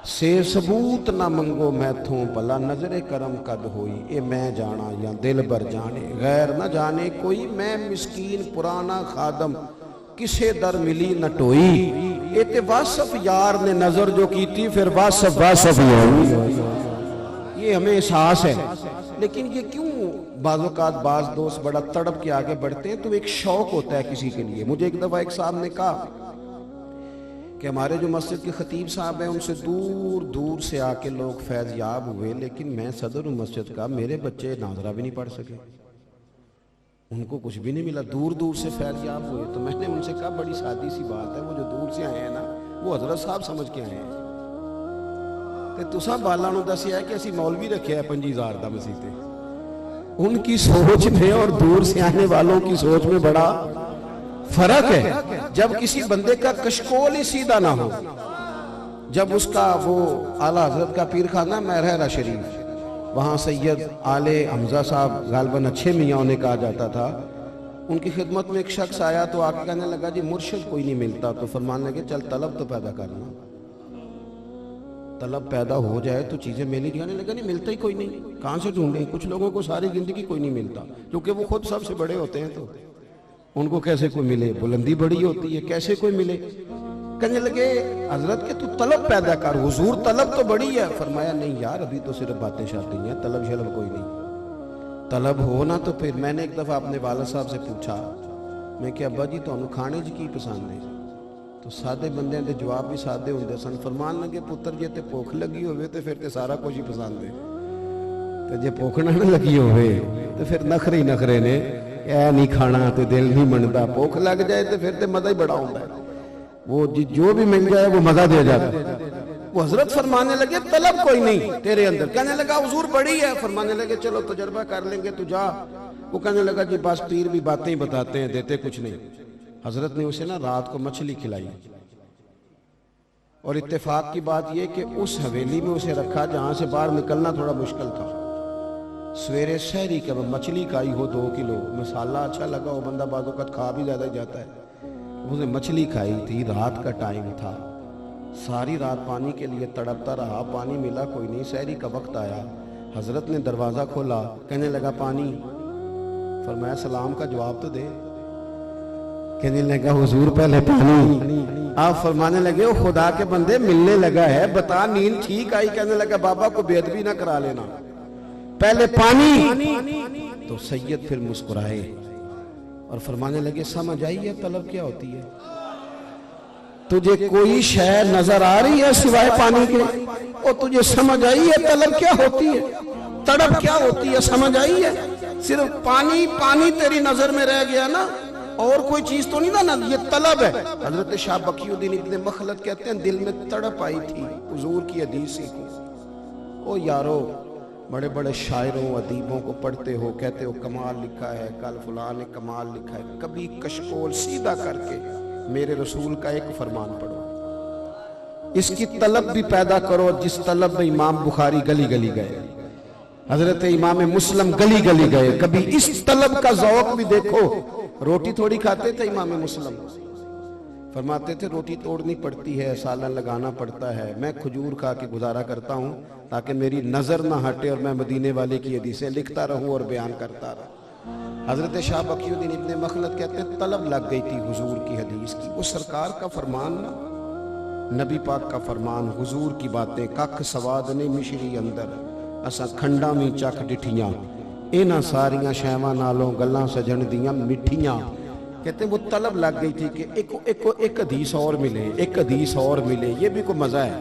سے ثبوت نہ منگو میتھوں بلا نظر کرم کد ہوئی، اے میں جانا یا دل بر جانے غیر نہ جانے کوئی، میں مسکین پرانا خادم کسے در ملی نہ ٹوئی، اے تے واصف یار نے نظر جو کی تھی پھر واصف ہوئی۔ یہ ہمیں احساس ہے، لیکن یہ کیوں بعض اوقات بعض دوست بڑا تڑپ کے آگے بڑھتے ہیں؟ تو ایک شوق ہوتا ہے کسی کے لیے۔ مجھے ایک دفعہ ایک صاحب نے کہا کہ ہمارے جو مسجد کے خطیب صاحب ہیں ان سے دور دور سے آ کے لوگ فیض یاب ہوئے، لیکن میں صدر ہوں مسجد کا، میرے بچے ناظرہ بھی نہیں پڑھ سکے، ان کو کچھ بھی نہیں ملا، دور دور سے فیض یاب ہوئے۔ تو میں نے ان سے کہا بڑی سادی سی بات ہے، وہ جو دور سے آئے ہیں نا وہ حضرت صاحب سمجھ کے آئے ہیں، تساں بالا نو دسیا ہے کہ اسی مولوی رکھے ہے 5000 دا مسیح تے۔ ان کی سوچ میں اور دور سے آنے والوں کی سوچ میں بڑا فرق ہے۔ جب کسی بندے کا کشکول ہی سیدھا نہ ہو، جب اس کا وہ اعلیٰ حضرت کا پیر خانہ مہرہ شریف، وہاں سید آل حمزہ صاحب غالباً اچھے میاں انہیں کہا جاتا تھا، ان کی خدمت میں ایک شخص آیا تو آ کے کہنے لگا جی مرشد کوئی نہیں ملتا، تو فرمانے لگے چل طلب تو پیدا کرنا، طلب پیدا ہو جائے تو چیزیں ملی جانے لگا، نہیں ملتا ہی کوئی نہیں، کہاں سے ڈھونڈیں؟ کچھ لوگوں کو ساری زندگی کوئی نہیں ملتا کیونکہ وہ خود سب سے بڑے ہوتے ہیں، تو ان کو کیسے کوئی ملے؟ بلندی بڑی ہوتی ہے، کیسے کوئی ملے؟ کہنے لگے حضرت کہ تو طلب پیدا کر، حضور طلب تو بڑی ہے۔ فرمایا نہیں یار ابھی تو صرف باتیں شاتی ہیں، طلب شلب کوئی نہیں، طلب ہو نا تو پھر۔ میں نے ایک دفعہ اپنے والد صاحب سے پوچھا، میں کہ ابا جی تو انہوں کھانے جی کی پسند ہے؟ تو سادے بندے دے جواب بھی سادے ہوندے سن۔ فرمان لگے پتر جے تے بھوک لگی ہوئے تو پھر تے سارا کچھ ہی پسند ہے، تے جے بھوک نہ لگی ہوئے تو پھر نخرے ہی نخرے نے، اے نہیں کھانا تے دل نہیں مندا، بھوک لگ جائے تو پھر تے مزہ ہی بڑا ہوندا ہے، وہ جو بھی مل جائے وہ مزہ دے جاتا ہے۔ وہ حضرت فرمانے لگے طلب کوئی نہیں تیرے اندر۔ کہنے لگا حضور بڑی ہے۔ فرمانے لگے چلو تجربہ کر لیں گے تو جا۔ وہ کہنے لگا جی بس پیر بھی باتیں ہی بتاتے ہیں، دیتے کچھ نہیں۔ حضرت نے اسے نا رات کو مچھلی کھلائی، اور اتفاق کی بات یہ کہ اس حویلی میں اسے رکھا جہاں سے باہر نکلنا تھوڑا مشکل تھا۔ سویرے سحری کا مچھلی کھائی ہو 2 کلو، مسالہ اچھا لگا ہو، بندہ بعض اوقات کھا بھی زیادہ جاتا ہے، اس نے مچھلی کھائی تھی، رات کا ٹائم تھا، ساری رات پانی کے لیے تڑپتا رہا، پانی ملا کوئی نہیں۔ سحری کا وقت آیا، حضرت نے دروازہ کھولا، کہنے لگا پانی؟ فرمایا سلام کا جواب تو دے۔ کہنے لگا حضور پہلے پانی۔ آپ فرمانے لگے او خدا کے بندے ملنے لگا ہے، بتا نیند ٹھیک آئی؟ کہنے لگا بابا کو بے ادبی نہ کرا لینا، پہلے پانی۔ تو سید پھر مسکرائے اور فرمانے لگے سمجھ آئی ہے طلب کیا ہوتی ہے؟ تجھے کوئی شے نظر آ رہی ہے سوائے پانی کے؟ اور تجھے سمجھ آئی ہے طلب کیا ہوتی ہے، تڑپ کیا ہوتی ہے؟ سمجھ آئی ہے؟ صرف پانی پانی تیری نظر میں رہ گیا نا، اور کوئی چیز تو نہیں نا، یہ طلب ہے۔ حضرت شاہ بقی الدین ابن مخلد کہتے ہیں دل میں تڑپ آئی تھی حضور کی حدیث سیکھو۔ او یارو بڑے بڑے شاعروں ادیبوں کو پڑھتے ہو، کہتے ہو کمال لکھا ہے، کل فلاں نے کمال لکھا ہے، کبھی کشکول سیدھا کر کے میرے رسول کا ایک فرمان پڑھو، اس کی طلب بھی پیدا کرو جس طلب میں امام بخاری گلی گلی گئے، حضرت امام مسلم گلی گلی گئے، کبھی اس طلب کا ذوق بھی دیکھو۔ روٹی تھوڑی کھاتے تھے امام مسلم، فرماتے تھے روٹی توڑنی پڑتی ہے، سالن لگانا پڑتا ہے، میں کھجور کھا کے گزارا کرتا ہوں تاکہ میری نظر نہ ہٹے اور میں مدینے والے کی حدیثیں لکھتا رہوں اور بیان کرتا رہوں۔ حضرت شاہ بقی الدین ابن مخلد کہتے ہیں طلب لگ گئی تھی حضور کی حدیث کی، وہ سرکار کا فرمان نا، نبی پاک کا فرمان، حضور کی باتیں، ککھ سواد نے مشری اندر اساں کھنڈا میں چکھ ڈٹھیاں، اینا ساریاں شیواں نالوں گلاں سجن دیاں مٹھیاں۔ کہتے ہیں وہ طلب لگ گئی تھی کہ ایک حدیث اور ملے، ایک حدیث اور ملے، یہ بھی کوئی مزہ ہے،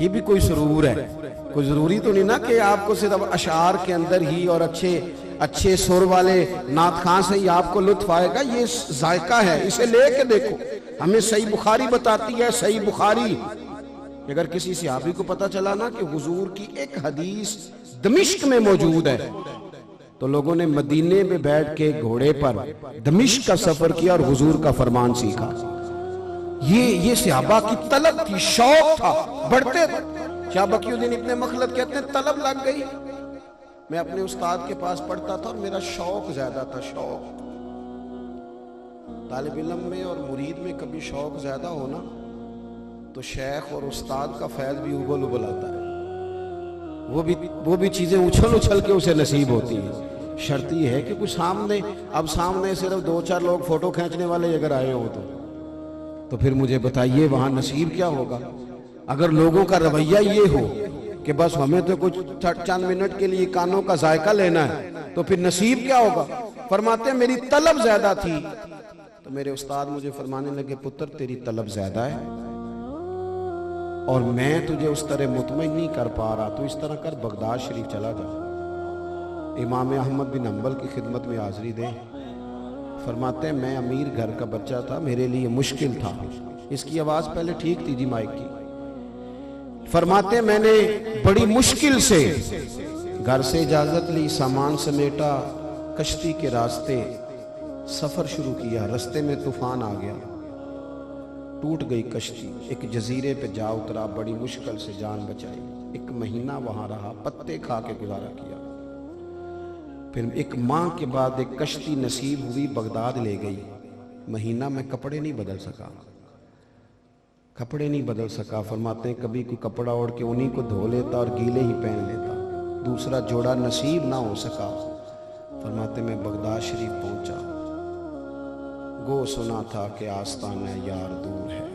یہ بھی کوئی سرور ہے۔ کوئی ضروری تو نہیں نا کہ آپ کو صرف اشعار کے اندر ہی اور اچھے سر والے نعت خواں سے ہی آپ کو لطف آئے گا، یہ ذائقہ ہے، اسے لے کے دیکھو۔ ہمیں صحیح بخاری بتاتی ہے، صحیح بخاری، اگر کسی صحابی کو پتا چلا نا کہ حضور کی ایک حدیث دمشق میں موجود ہے تو لوگوں نے مدینے میں بیٹھ کے گھوڑے پر دمشق کا سفر کیا اور حضور کا فرمان سیکھا۔ یہ صحابہ کی طلب تھی، شوق تھا، بڑھتے تھے۔ شاہ بقی الدین ابن مخلد کہتے ہیں طلب لگ گئی، میں اپنے استاد کے پاس پڑھتا تھا اور میرا شوق زیادہ تھا۔ شوق طالب علم میں اور مرید میں کبھی شوق زیادہ ہونا تو شیخ اور استاد کا فیض بھی ابل ابل آتا ہے، وہ بھی چیزیں اچھل اچھل کے اسے نصیب ہوتی ہیں۔ شرط یہ ہے کہ کوئی سامنے صرف 2-4 لوگ فوٹو کھینچنے والے اگر آئے ہوں تو پھر مجھے بتائیے وہاں نصیب کیا ہوگا؟ اگر لوگوں کا رویہ یہ ہو کہ بس ہمیں تو کچھ چند منٹ کے لیے کانوں کا ذائقہ لینا ہے تو پھر نصیب کیا ہوگا؟ فرماتے ہیں میری طلب زیادہ تھی تو میرے استاد مجھے فرمانے لگے پتر تیری طلب زیادہ ہے اور میں تجھے اس طرح مطمئن نہیں کر پا رہا، تو اس طرح کر بغداد شریف چلا جا، امام احمد بن حنبل کی خدمت میں حاضری دے۔ فرماتے ہیں میں امیر گھر کا بچہ تھا، میرے لیے مشکل تھا، اس کی آواز پہلے ٹھیک تھی جی مائک کی۔ فرماتے ہیں میں نے بڑی مشکل سے گھر سے اجازت لی، سامان سمیٹا، کشتی کے راستے سفر شروع کیا، راستے میں طوفان آ گیا، ٹوٹ گئی کشتی، ایک جزیرے پہ جا اترا، بڑی مشکل سے جان بچائی، 1 مہینہ وہاں رہا، پتے کھا کے گزارا کیا۔ پھر 1 ماہ کے بعد ایک کشتی نصیب ہوئی، بغداد لے گئی، مہینہ میں کپڑے نہیں بدل سکا۔ فرماتے ہیں کبھی کوئی کپڑا اوڑھ کے انہی کو دھو لیتا اور گیلے ہی پہن لیتا، دوسرا جوڑا نصیب نہ ہو سکا۔ فرماتے میں بغداد شریف پہنچا، گو سنا تھا کہ آستانہ یار دور ہے،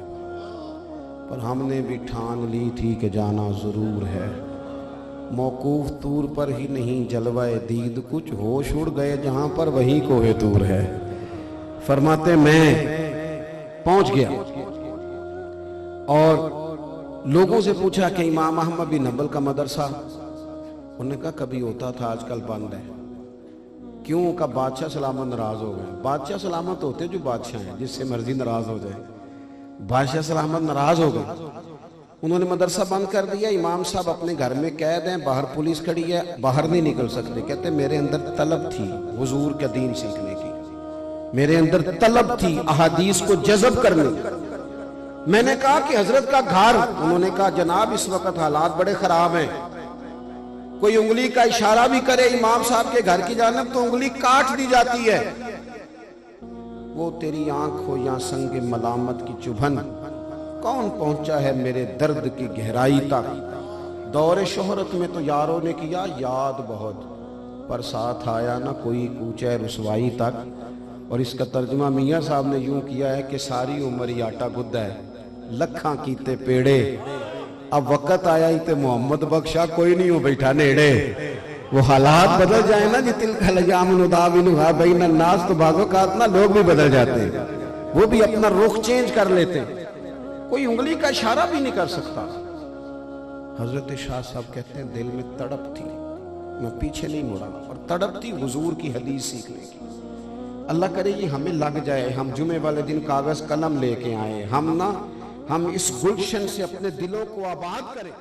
پر ہم نے بھی ٹھان لی تھی کہ جانا ضرور ہے، موقوف طور پر ہی نہیں جلوہ دید، کچھ ہوش اڑ گئے جہاں پر وہیں کوہ طور ہے۔ فرماتے میں پہنچ گیا اور لوگوں سے پوچھا کہ امام احمد بن حنبل کا مدرسہ، انہوں نے کہا کبھی ہوتا تھا آج کل بند ہے۔ کیوں؟ کا بادشاہ سلامت ناراض ہو گئے۔ بادشاہ سلامت ہوتے جو بادشاہ ہیں، جس سے مرضی ناراض ہو جائے، بادشاہ سلامت ناراض ہو گئے، انہوں نے مدرسہ بند کر دیا۔ امام صاحب اپنے گھر میں قید ہیں، باہر پولیس کھڑی ہے، باہر نہیں نکل سکتے۔ کہتے میرے اندر طلب تھی حضور کا دین سیکھنے کی، میرے اندر طلب تھی احادیث کو جذب کرنے کی۔ میں نے کہا کہ حضرت کا گھر، انہوں نے کہا جناب اس وقت حالات بڑے خراب ہیں، کوئی انگلی کا اشارہ بھی کرے امام صاحب کے گھر کی جانب تو انگلی کاٹ دی جاتی ہے۔ وہ تیری آنکھ ہو یا سنگ ملامت کی چبھن، کون پہنچا ہے میرے درد کی گہرائی تک؟ دور شہرت میں تو یاروں نے کیا یاد بہت، پر ساتھ آیا نہ کوئی کوچہ رسوائی تک۔ اور اس کا ترجمہ میاں صاحب نے یوں کیا ہے کہ ساری عمر ہی آٹا گدہ ہے، لکھاں کیتے پیڑے، اب وقت آیا ہی تے محمد بخشا کوئی نہیں ہو بیٹھا نیڑے۔ وہ حالات بدل جائیں نا جی، تلک الیام نداولها بین الناس، تو بعض اوقات نا لوگ بھی بدل جاتے ہیں، وہ بھی اپنا رخ چینج کر لیتے ہیں، کوئی انگلی کا اشارہ بھی نہیں کر سکتا۔ حضرت شاہ صاحب کہتے ہیں دل میں تڑپ تھی، میں پیچھے نہیں مڑا، اور تڑپ تھی حضور کی حدیث سیکھنے کی۔ اللہ کرے یہ ہمیں لگ جائے، ہم جمعے والے دن کاغذ قلم لے کے آئیں، ہم اس گلشن سے اپنے دلوں کو آباد کریں۔